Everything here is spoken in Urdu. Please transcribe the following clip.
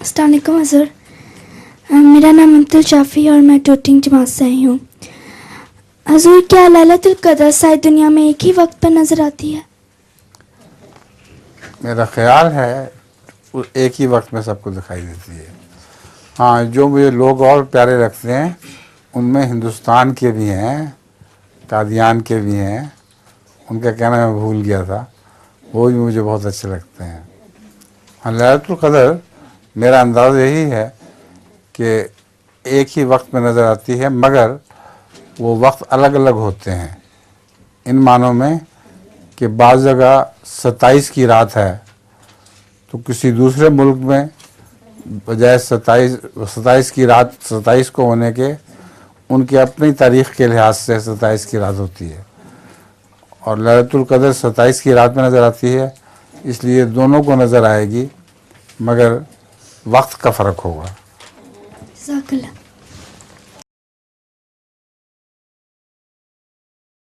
السلام علیکم حضور. میرا نام عبدالشافی اور میں ٹوٹنگ جماعت سے آئی ہوں. حضور کیا لیلۃ القدر ساری دنیا میں ایک ہی وقت پر نظر آتی ہے؟ میرا خیال ہے ایک ہی وقت میں سب کو دکھائی دیتی ہے. ہاں، جو مجھے لوگ اور پیارے لگتے ہیں ان میں ہندوستان کے بھی ہیں، قادیان کے بھی ہیں، ان کا کہنا میں بھول گیا تھا، وہ بھی مجھے بہت اچھے لگتے ہیں. ہاں، لیلۃ القدر میرا انداز یہی ہے کہ ایک ہی وقت میں نظر آتی ہے، مگر وہ وقت الگ الگ ہوتے ہیں ان معنوں میں کہ بعض جگہ 27 کی رات ہے تو کسی دوسرے ملک میں بجائے 27 کی رات 27 کو ہونے کے ان کی اپنی تاریخ کے لحاظ سے 27 کی رات ہوتی ہے، اور لیلۃ القدر 27 کی رات میں نظر آتی ہے، اس لیے دونوں کو نظر آئے گی مگر وقت کا فرق ہوگا. جزاک اللہ.